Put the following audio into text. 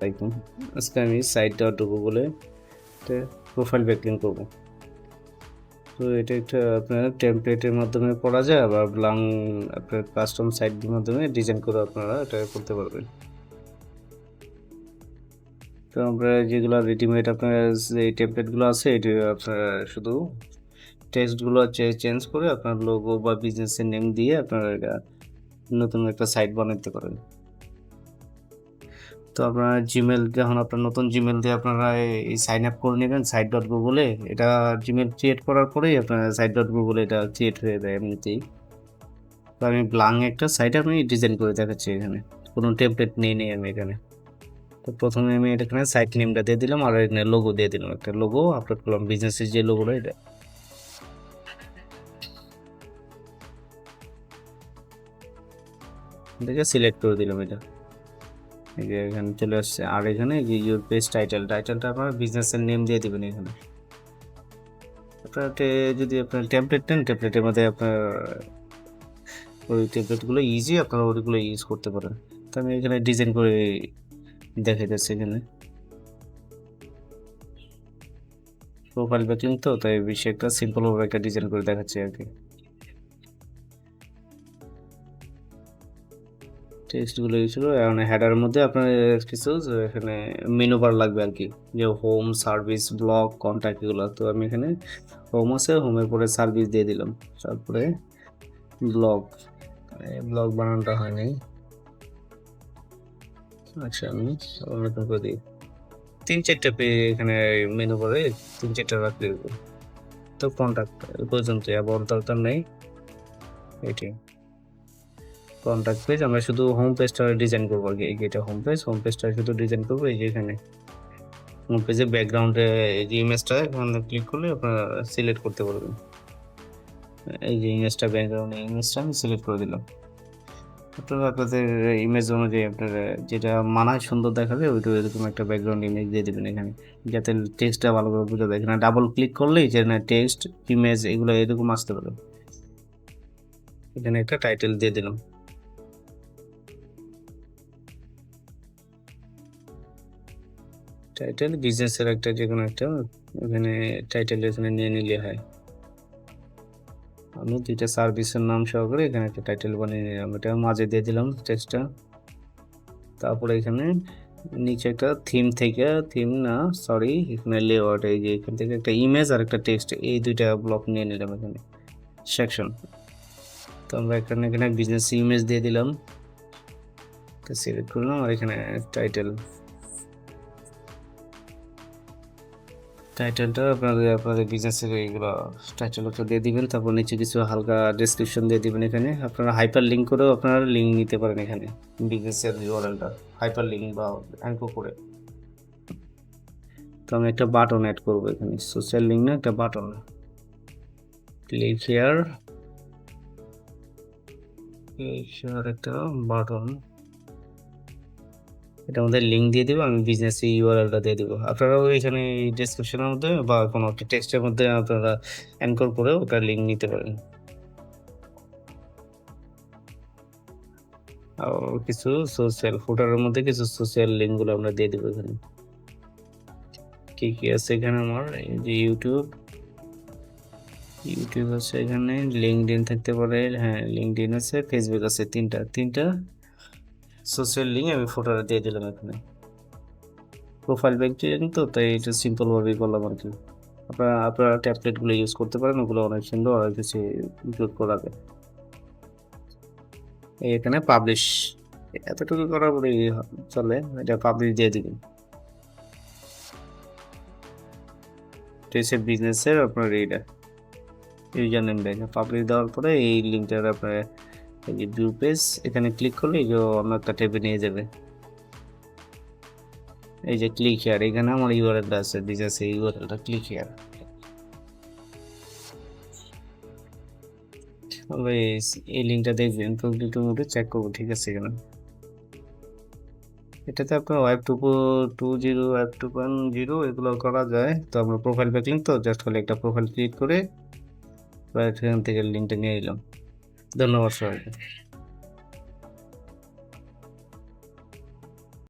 আলাইকুম। আজকে আমি site.go বলে একটা প্রোফাইল ব্যাকলিংক করব। তো এটা একটা আপনার টেমপ্লেটের মাধ্যমে করা যায়, আবার আপনার কাস্টম সাইটের মাধ্যমে ডিজাইন করে আপনারা এটা করতে পারবেন। তো আমরা যেগুলো রেডিমেড আপনার যে টেমপ্লেটগুলো আছে, এটি আপনারা শুধু টেক্সটগুলো চেঞ্জ করে আপনার লোগো বা বিজনেসের নেম দিয়ে আপনারা এটা নতুন একটা সাইট বানাতে পারেন। তো আপনার জিমেল, যখন আপনার নতুন জিমেল দিয়ে আপনারা এই সাইন আপ করে নেবেন site.go বলে, এটা জিমেল ক্রিয়েট করার পরেই আপনার site.go বলে এটা ক্রিয়েট হয়ে যায় এমনিতেই। তো আমি ব্ল্যাঙ্ক একটা সাইট আমি ডিজাইন করে দেখাচ্ছি এখানে, কোনো টেমপ্লেট নেই আমি এখানে। তো প্রথমে আমি এখানে সাইট নেমটা দিয়ে দিলাম, আর এখানে লোগো দিয়ে দিলাম, একটা লোগো আপলোড করলাম, বিজনেসের যে লোগোটা এটা। দেখে সিলেক্ট করে দিলাম এটা, এই যে এখানে চলে আসছে। আর এখানে যে ইউর পেজ টাইটেলটা আপনার বিজনেসের নেম দিয়ে দিবেন এখানে। আপনার যদি আপনার টেমপ্লেট নেন, টেমপ্লেটের মধ্যে আপনার ওই টেমপ্লেটগুলো ইজি, আপনারা ওইগুলো ইউজ করতে পারেন। তো আমি এখানে ডিজাইন করে দেখাই যাচ্ছে এখানে প্রোফাইল ব্যাকলিংক, তো তাই বেশি একটা সিম্পলভাবে একটা ডিজাইন করে দেখাচ্ছি আর কি। টেক্সটগুলো ছিল, এখন হেডার মধ্যে আপনার কিছু এখানে মেনু বার লাগবে আর কি, যে হোম, সার্ভিস, ব্লগ, কন্ট্যাক্ট এগুলো। তো আমি এখানে হোম আছে, হোমের পরে সার্ভিস দিয়ে দিলাম, তারপরে ব্লগ। ব্লগ বানানোটা হয়নি, আচ্ছা আমি নতুন করে দিই। 3-4টা এখানে মেনু বারে 3-4টা রাখতে দেবো। তো কন্ট্যাক্ট পর্যন্ত আবার দরকার নেই। এটি কন্ট্যাক্ট পেজ, আমরা শুধু হোম পেজটা ডিজাইন করবো আর কি। এটা হোম পেজটা শুধু ডিজাইন করবো। এই যে এখানে হোম পেজে ব্যাকগ্রাউন্ডে এই যে ইমেজটা এখানে ক্লিক করলে আপনারা সিলেক্ট করতে পারবেন। এই যে ইমেজটা, ব্যাকগ্রাউন্ডে ইমেজটা আমি সিলেক্ট করে দিলাম। আপনারা আপনাদের ইমেজ অনুযায়ী আপনারা যেটা মানায়, সুন্দর দেখাবে, ওইটা এরকম একটা ব্যাকগ্রাউন্ড ইমেজ দিয়ে দেবেন এখানে, যাতে টেক্সটটা ভালো করে বোঝা যায়। এখানে ডাবল ক্লিক করলেই যে টেক্সট, ইমেজ এগুলো এরকম আসতে পারে। এখানে একটা টাইটেল দিয়ে দিলাম, টাইটেল বিজনেসের একটা যে কোনো একটা এখানে টাইটেল এখানে নিয়ে নিলে হয়। আমি 2টা সার্ভিসের নাম সহকারে এখানে একটা টাইটেল বানিয়ে নিলাম, এটা মাঝে দিয়ে দিলাম টেক্সটটা। তারপরে এখানে নিচে একটা থিম না সরি, এখানে লেআউট, এই যে এখান থেকে একটা ইমেজ আর একটা টেক্সট, এই 2টা ব্লক নিয়ে নিলাম এখানে সেকশন। তো আমরা এখানে বিজনেস ইমেজ দিয়ে দিলাম, সিলেক্ট করলাম, আর এখানে টাইটেলটা আপনাদের বিজনেসের এইগুলো টাইটেলটা দিয়ে দিবেন। তারপর নিচে কিছু হালকা ডেসক্রিপশন দিয়ে দিবেন। এখানে আপনারা হাইপার লিঙ্ক করেও আপনারা লিঙ্ক নিতে পারেন এখানে, বিজনেসের ইউআরএলটা হাইপার লিঙ্ক বা অ্যাঙ্কর করে। তো আমি একটা বাটন অ্যাড করবো এখানে, সোশ্যাল লিঙ্ক না, একটা বাটন, ক্লিক হিয়ার, একটা বাটন, এটা আমাদের লিঙ্ক দিয়ে দেবো। আমি বিজনেস ইউআরএলটা দিয়ে দেবো। আপনারাও এখানে ডেসক্রিপশনের মধ্যে বা কোনো একটা টেক্সটের মধ্যে আপনারা অ্যাঙ্কর করে ওটার লিঙ্ক নিতে পারেন। আর কিছু সোশ্যাল ফুটারের মধ্যে কিছু সোশ্যাল লিঙ্কগুলো আমরা দিয়ে দেবো এখানে। কি আছে এখানে, আমার এই যে ইউটিউব আছে এখানে, লিঙ্কডইন থাকতে পারে, হ্যাঁ লিঙ্কডইন আছে, ফেসবুক আছে, তিনটা সোশ্যাল লিঙ্ক আমি ফুটারে দিয়ে দিলাম এখানে। প্রোফাইল ব্যাকলিংক তো তাই এটা সিম্পলভাবেই করলাম আর কি। আপনারা ট্যাবলেটগুলো ইউজ করতে পারেন, ওগুলো অনেক সুন্দর আর কিছু ইনক্লুড করা যায়। এখানে পাবলিশ, এতটুকু করার পরে চলে, এটা পাবলিশ দিয়ে দিবেন। বিজনেসের আপনার এইটা ইউজার নেম দেখে পাবলিশ দেওয়ার পরে এই লিঙ্কটার আপনার এই যে ভিউ পেজ, এখানে ক্লিক করলে এই যে অন্য একটা ট্যাবে নিয়ে যাবে। এই যে ক্লিক হিয়ার, এখানে আমার ইউআরএলটা আছে, বিজনেসের ইউআরএলটা, ক্লিক হিয়ার। এই লিঙ্কটা দেখবেন তো একটু মধ্যে চেক করবো, ঠিক আছে এখানে। এটাতে আপনার ওয়েব 2.20 ওয়েব 2.0 এগুলো করা যায়। তো আমরা প্রোফাইল ব্যাকলিংক, তো জাস্ট খালি একটা প্রোফাইল ক্লিক করে এখান থেকে লিঙ্কটা নিয়ে নিলাম। ধন্যবাদ সবাইকে।